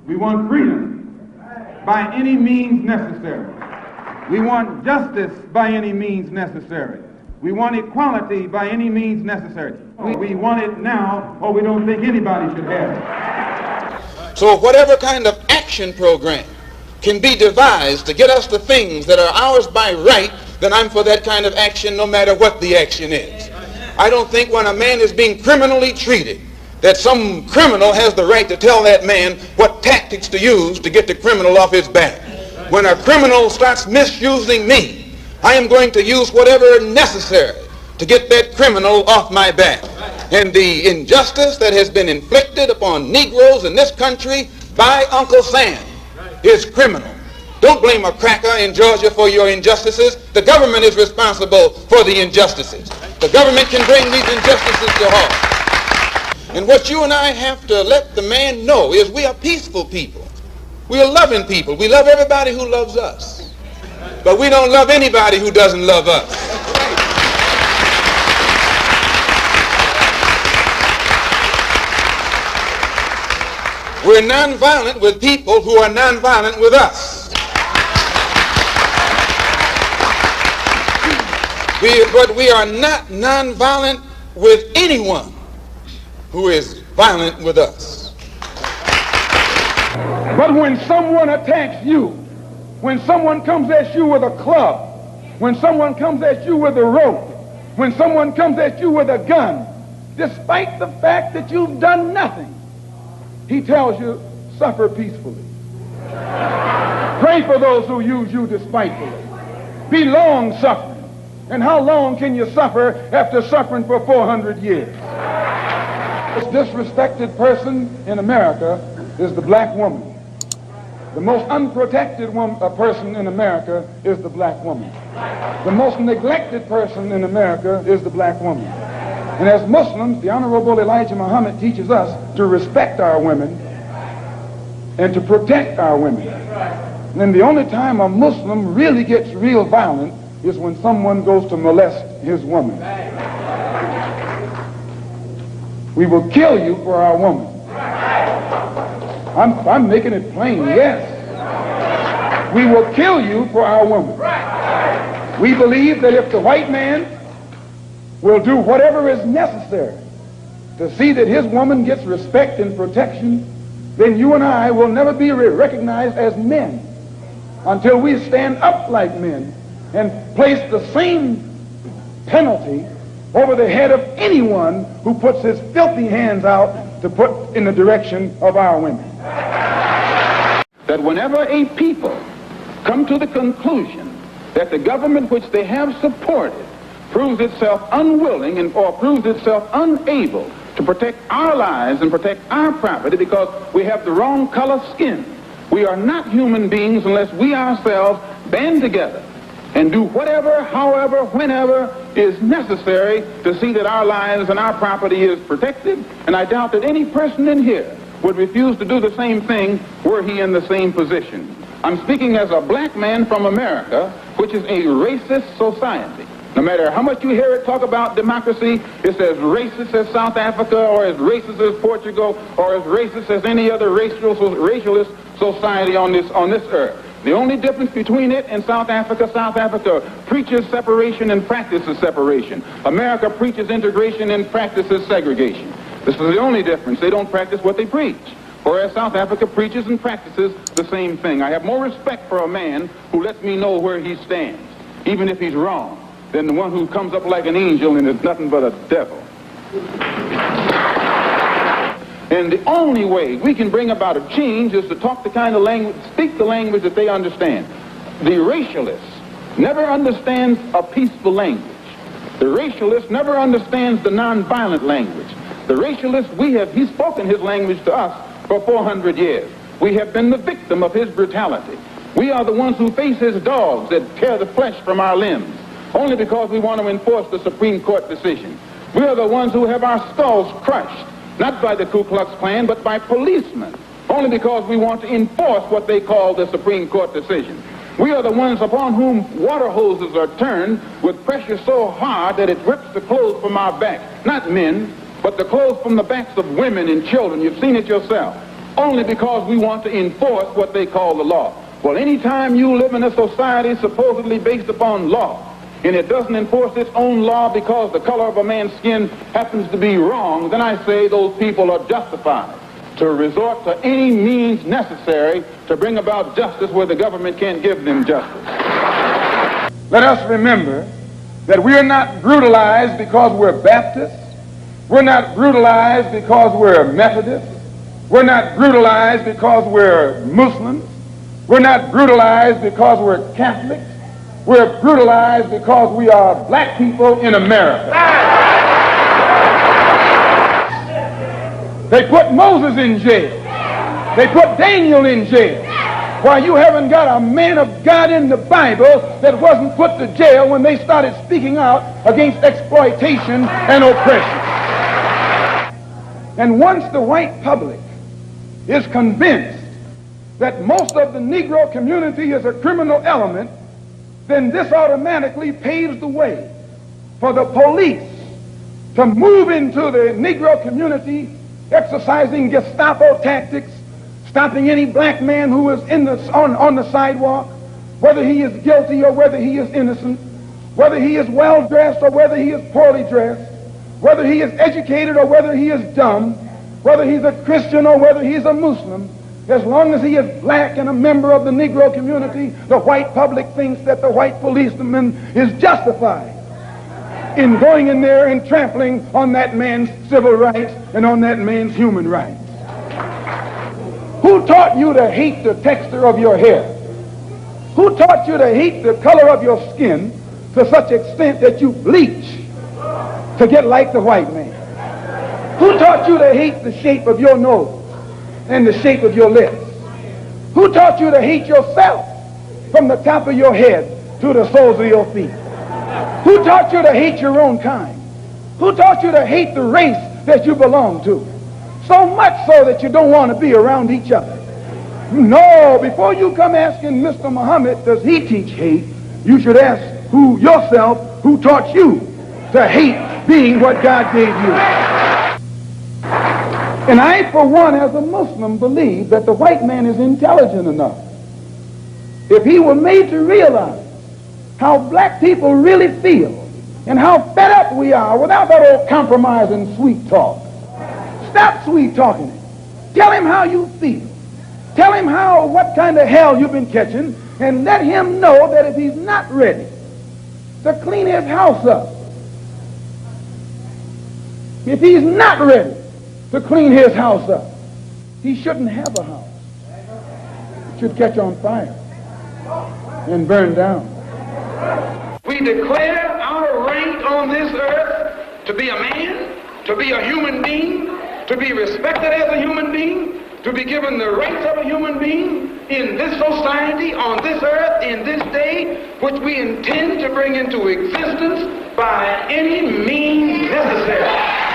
We want freedom by any means necessary. We want justice by any means necessary. We want equality by any means necessary. We want it now, or we don't think anybody should have it. So whatever kind of action program can be devised to get us the things that are ours by right, then I'm for that kind of action no matter what the action is. I don't think when a man is being criminally treated that some criminal has the right to tell that man what tactics to use to get the criminal off his back. When a criminal starts misusing me, I am going to use whatever necessary to get that criminal off my back. And the injustice that has been inflicted upon Negroes in this country by Uncle Sam is criminal. Don't blame a cracker in Georgia for your injustices. The government is responsible for the injustices. The government can bring these injustices to halt. And what you and I have to let the man know is we are peaceful people. We are loving people. We love everybody who loves us. But we don't love anybody who doesn't love us. We're nonviolent with people who are nonviolent with us. But we are not nonviolent with anyone who is violent with us. But when someone attacks you, when someone comes at you with a club, when someone comes at you with a rope, when someone comes at you with a gun, despite the fact that you've done nothing, he tells you, suffer peacefully. Pray for those who use you despitefully. Be long-suffering. And how long can you suffer after suffering for 400 years? The most disrespected person in America is the black woman. The most unprotected person in America is the black woman. The most neglected person in America is the black woman. And as Muslims, the Honorable Elijah Muhammad teaches us to respect our women and to protect our women. And the only time a Muslim really gets real violent is when someone goes to molest his woman. We will kill you for our woman. I'm making it plain, yes. We will kill you for our woman. We believe that if the white man will do whatever is necessary to see that his woman gets respect and protection, then you and I will never be recognized as men until we stand up like men and place the same penalty over the head of anyone who puts his filthy hands out to put in the direction of our women. That whenever a people come to the conclusion that the government which they have supported proves itself unwilling or proves itself unable to protect our lives and protect our property because we have the wrong color skin, we are not human beings unless we ourselves band together and do whatever, however, whenever is necessary to see that our lives and our property is protected. And I doubt that any person in here would refuse to do the same thing were he in the same position. I'm speaking as a black man from America, which is a racist society. No matter how much you hear it talk about democracy, it's as racist as South Africa or as racist as Portugal or as racist as any other racialist society on this earth. The only difference between it and South Africa preaches separation and practices separation. America preaches integration and practices segregation. This is the only difference. They don't practice what they preach. Whereas South Africa preaches and practices the same thing. I have more respect for a man who lets me know where he stands, even if he's wrong, than the one who comes up like an angel and is nothing but a devil. And the only way we can bring about a change is to talk the kind of language, speak the language that they understand. The racialist never understands a peaceful language. The racialist never understands the nonviolent language. The racialist, he's spoken his language to us for 400 years. We have been the victim of his brutality. We are the ones who face his dogs that tear the flesh from our limbs, only because we want to enforce the Supreme Court decision. We are the ones who have our skulls crushed, not by the Ku Klux Klan, but by policemen, only because we want to enforce what they call the Supreme Court decision. We are the ones upon whom water hoses are turned with pressure so hard that it rips the clothes from our back. Not men, but the clothes from the backs of women and children. You've seen it yourself. only because we want to enforce what they call the law. Well, anytime you live in a society supposedly based upon law, and it doesn't enforce its own law because the color of a man's skin happens to be wrong, then I say those people are justified to resort to any means necessary to bring about justice where the government can't give them justice. Let us remember that we are not brutalized because we're Baptists. We're not brutalized because we're Methodists. We're not brutalized because we're Muslims. We're not brutalized because we're Catholics. We're brutalized because we are black people in America. They put Moses in jail. They put Daniel in jail. Why, you haven't got a man of God in the Bible that wasn't put to jail when they started speaking out against exploitation and oppression. And once the white public is convinced that most of the Negro community is a criminal element, then this automatically paves the way for the police to move into the Negro community, exercising Gestapo tactics, stopping any black man who is on the sidewalk, whether he is guilty or whether he is innocent, whether he is well dressed or whether he is poorly dressed, whether he is educated or whether he is dumb, whether he's a Christian or whether he's a Muslim. As long as he is black and a member of the Negro community, the white public thinks that the white policeman is justified in going in there and trampling on that man's civil rights and on that man's human rights. Who taught you to hate the texture of your hair? Who taught you to hate the color of your skin to such extent that you bleach to get like the white man? Who taught you to hate the shape of your nose and the shape of your lips? Who taught you to hate yourself from the top of your head to the soles of your feet? Who taught you to hate your own kind? Who taught you to hate the race that you belong to? So much so that you don't want to be around each other. No, before you come asking Mr. Muhammad, does he teach hate, you should ask yourself who taught you to hate being what God gave you. And I, for one, as a Muslim, believe that the white man is intelligent enough. If he were made to realize how black people really feel and how fed up we are without that old compromise and sweet talk. Stop sweet talking him. Tell him how you feel. Tell him what kind of hell you've been catching, and let him know that if he's not ready to clean his house up, if he's not ready to clean his house up, he shouldn't have a house. It should catch on fire and burn down. We declare our right on this earth to be a man, to be a human being, to be respected as a human being, to be given the rights of a human being in this society, on this earth, in this day, which we intend to bring into existence by any means necessary.